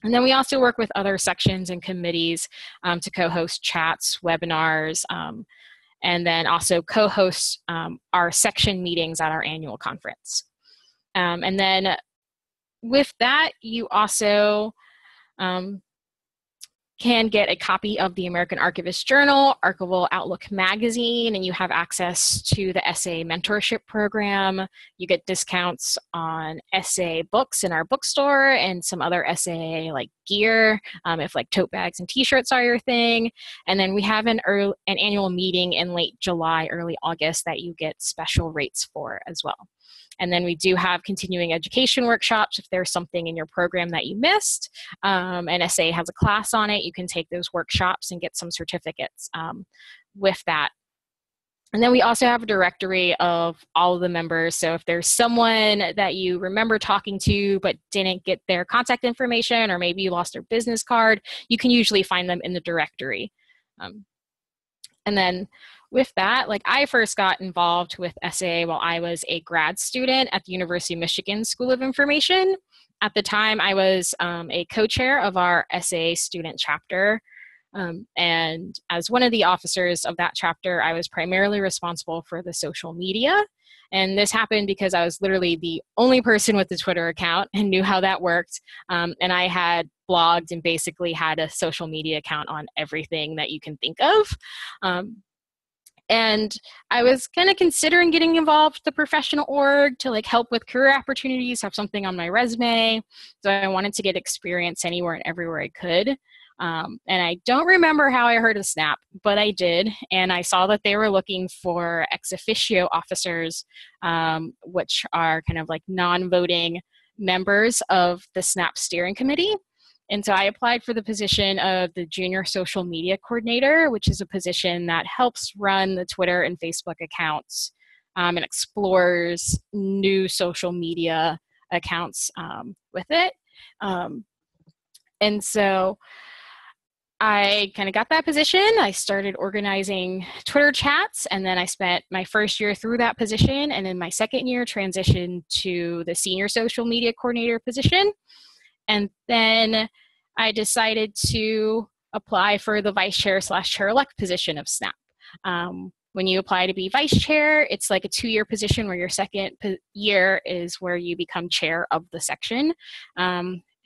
And then we also work with other sections and committees to co-host chats, webinars, and then also co-host our section meetings at our annual conference. And then with that, you also can get a copy of the American Archivist Journal, Archival Outlook magazine, and you have access to the SA mentorship program. You get discounts on SA books in our bookstore and some other SA like gear, if like tote bags and t-shirts are your thing. And then we have an annual meeting in late July, early August that you get special rates for as well. And then we do have continuing education workshops if there's something in your program that you missed. And SA has a class on it. You can take those workshops and get some certificates with that. And then we also have a directory of all of the members. So if there's someone that you remember talking to but didn't get their contact information, or maybe you lost their business card, you can usually find them in the directory. And then with that, like I first got involved with SA while I was a grad student at the University of Michigan School of Information. At the time, I was a co-chair of our SA student chapter. And as one of the officers of that chapter, I was primarily responsible for the social media. And this happened because I was literally the only person with a Twitter account and knew how that worked. And I had blogged and basically had a social media account on everything that you can think of. And I was kind of considering getting involved with the professional org to like help with career opportunities, have something on my resume. So I wanted to get experience anywhere and everywhere I could. And I don't remember how I heard of SNAP, but I did. And I saw that they were looking for ex officio officers, which are kind of like non-voting members of the SNAP steering committee. And so I applied for the position of the junior social media coordinator, which is a position that helps run the Twitter and Facebook accounts and explores new social media accounts with it. And so I kind of got that position. I started organizing Twitter chats, and then I spent my first year through that position, and in my second year transitioned to the senior social media coordinator position. And then I decided to apply for the vice chair / chair-elect position of SNAP. When you apply to be vice chair, it's like a 2-year position where your second year is where you become chair of the section.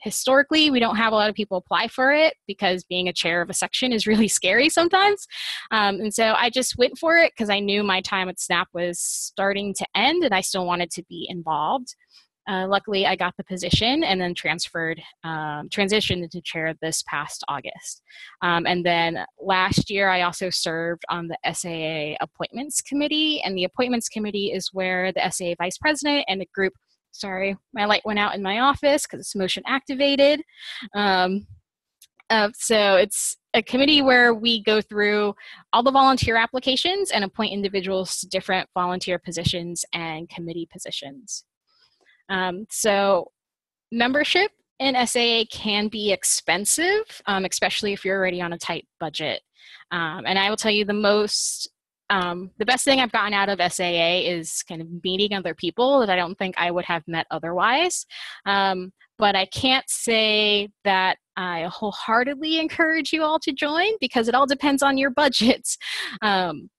Historically, we don't have a lot of people apply for it because being a chair of a section is really scary sometimes. And so I just went for it because I knew my time at SNAP was starting to end and I still wanted to be involved. Luckily, I got the position and then transitioned into chair this past August. And then last year, I also served on the SAA Appointments Committee. And the Appointments Committee is where the SAA Vice President and the group, sorry, my light went out in my office because it's motion activated. So it's a committee where we go through all the volunteer applications and appoint individuals to different volunteer positions and committee positions. So membership in SAA can be expensive, especially if you're already on a tight budget. And I will tell you the best thing I've gotten out of SAA is kind of meeting other people that I don't think I would have met otherwise. But I can't say that I wholeheartedly encourage you all to join because it all depends on your budgets. And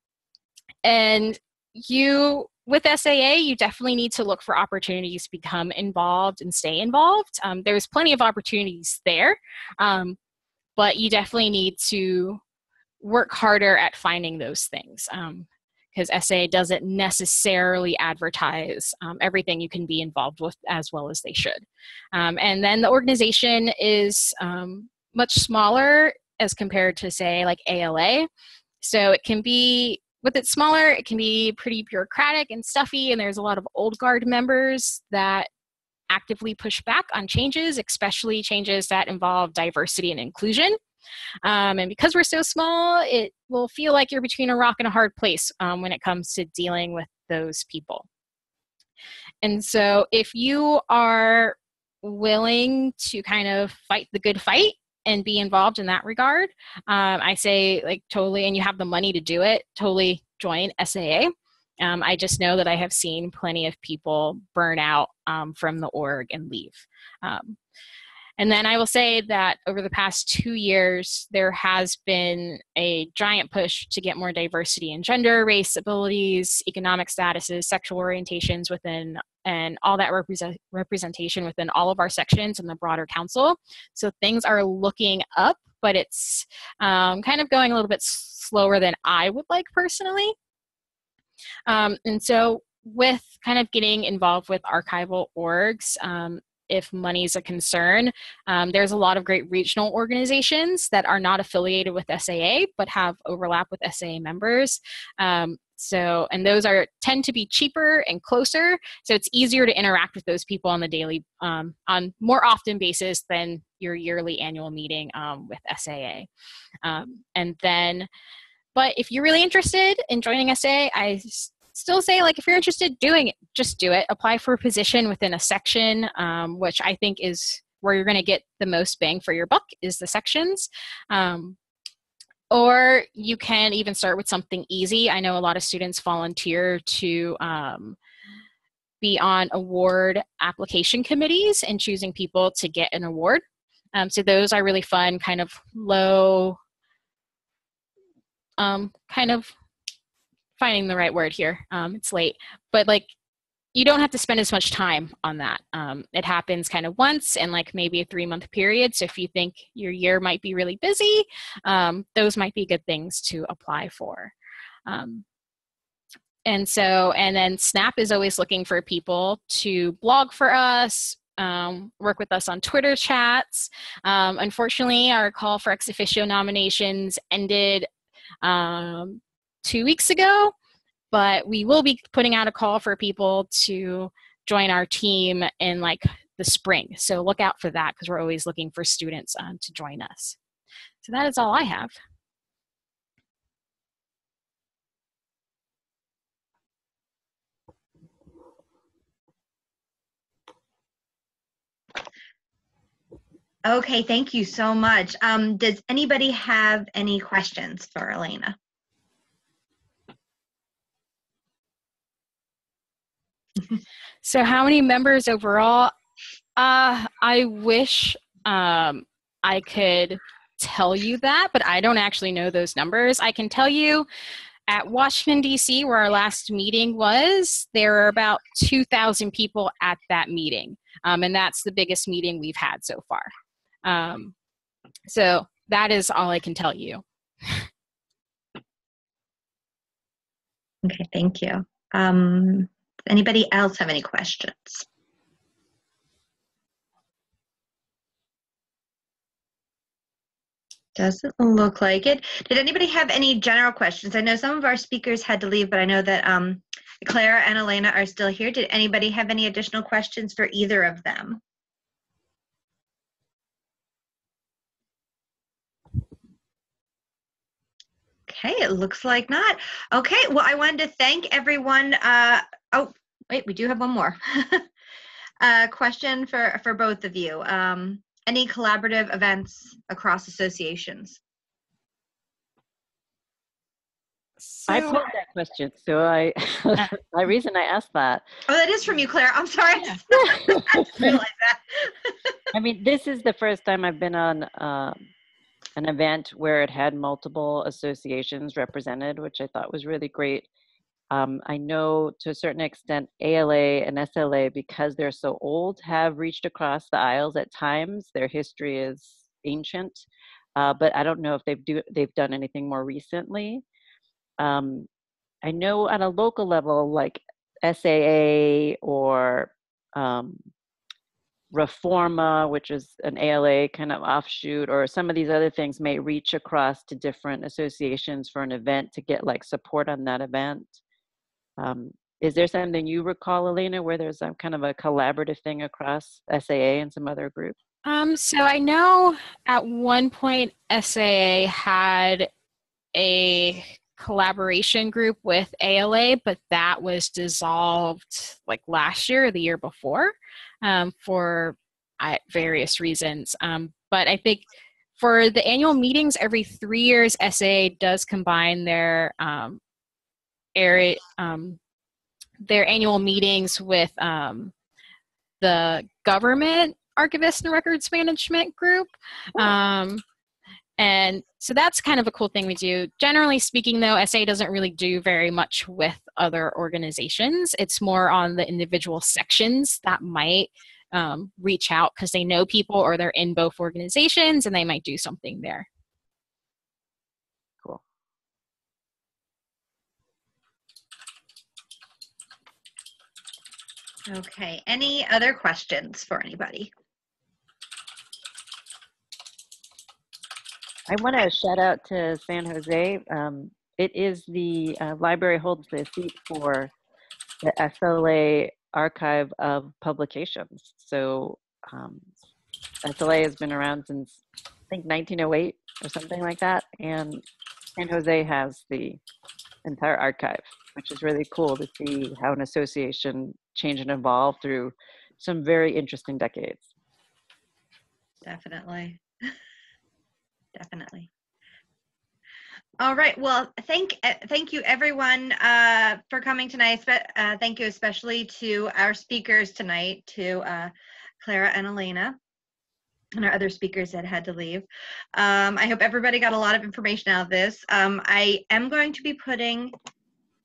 with SAA, you definitely need to look for opportunities to become involved and stay involved. There's plenty of opportunities there, but you definitely need to work harder at finding those things because SAA doesn't necessarily advertise everything you can be involved with as well as they should. And then the organization is much smaller as compared to, say, like ALA. So it can be, with it smaller, it can be pretty bureaucratic and stuffy, and there's a lot of old guard members that actively push back on changes, especially changes that involve diversity and inclusion. And because we're so small, it will feel like you're between a rock and a hard place when it comes to dealing with those people. And so if you are willing to kind of fight the good fight and be involved in that regard, I say like totally, and you have the money to do it, totally join SAA. I just know that I have seen plenty of people burn out from the org and leave. And then I will say that over the past 2 years, there has been a giant push to get more diversity in gender, race, abilities, economic statuses, sexual orientations within, and all that representation within all of our sections and the broader council. So things are looking up but it's kind of going a little bit slower than I would like personally. And so with kind of getting involved with archival orgs, if money's a concern, there's a lot of great regional organizations that are not affiliated with SAA, but have overlap with SAA members. And those tend to be cheaper and closer, so it's easier to interact with those people on the daily, on more often basis than your yearly annual meeting with SAA. But if you're really interested in joining SAA, I still say, like, if you're interested doing it, just do it. Apply for a position within a section, which I think is where you're going to get the most bang for your buck, is the sections. Or you can even start with something easy. I know a lot of students volunteer to be on award application committees and choosing people to get an award. So those are really fun, kind of low, kind of finding the right word here. It's late, but like, you don't have to spend as much time on that. It happens kind of once in like maybe a 3-month period. So if you think your year might be really busy, those might be good things to apply for. And then SNAP is always looking for people to blog for us, work with us on Twitter chats. Unfortunately, our call for ex officio nominations ended 2 weeks ago. But we will be putting out a call for people to join our team in like the spring. So look out for that, because we're always looking for students to join us. So that is all I have. Okay, thank you so much. Does anybody have any questions for Elena? So how many members overall? I wish I could tell you that, but I don't actually know those numbers. I can tell you at Washington, D.C., where our last meeting was, there are about 2,000 people at that meeting. And that's the biggest meeting we've had so far. So that is all I can tell you. Okay, thank you. Anybody else have any questions? Doesn't look like it. Did anybody have any general questions? I know some of our speakers had to leave, but I know that Clara and Elena are still here. Did anybody have any additional questions for either of them? Okay, it looks like not. Okay, well, I wanted to thank everyone. Oh, wait, we do have one more. Question for both of you. Any collaborative events across associations? I posed that question, so my reason I asked that. Oh, that is from you, Claire. I'm sorry. I just realized that. I mean, this is the first time I've been on an event where it had multiple associations represented, which I thought was really great. I know to a certain extent ALA and SLA, because they're so old, have reached across the aisles at times. Their history is ancient, but I don't know if they've done anything more recently. I know on a local level, like SAA or Reforma, which is an ALA kind of offshoot, or some of these other things may reach across to different associations for an event to get like support on that event. Is there something you recall, Elena, where there's some kind of a collaborative thing across SAA and some other group? So I know at one point SAA had a collaboration group with ALA, but that was dissolved like last year or the year before for various reasons. But I think for the annual meetings every 3 years, SAA does combine their annual meetings with the government archivist and records management group. And so that's kind of a cool thing we do. Generally speaking, though, SA doesn't really do very much with other organizations. It's more on the individual sections that might reach out because they know people or they're in both organizations and they might do something there. Cool. Okay, any other questions for anybody? I want to shout out to San Jose. It is the library holds the seat for the SLA archive of publications. So SLA has been around since I think 1908 or something like that, and San Jose has the entire archive, which is really cool to see how an association changed and evolved through some very interesting decades. Definitely. Definitely. All right. Well, thank you everyone for coming tonight. Thank you especially to our speakers tonight, to Clara and Elena, and our other speakers that had to leave. I hope everybody got a lot of information out of this. I am going to be putting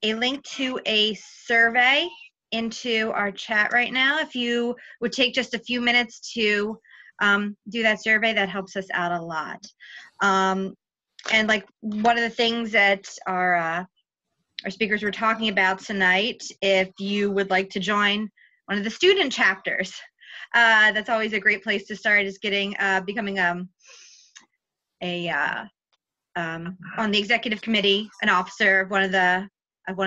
a link to a survey into our chat right now. If you would take just a few minutes to do that survey, that helps us out a lot. And like one of the things that our speakers were talking about tonight, if you would like to join one of the student chapters, that's always a great place to start, is becoming on the executive committee, an officer of one of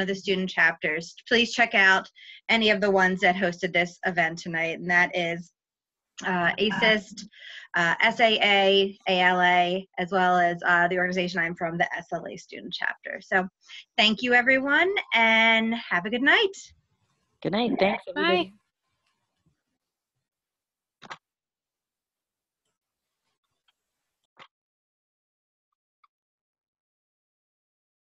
the student chapters. Please check out any of the ones that hosted this event tonight, and that is ASIST, SAA, ALA, as well as the organization I'm from, the SLA student chapter. So thank you everyone, and have a good night. Good night. Thanks, everybody. Bye.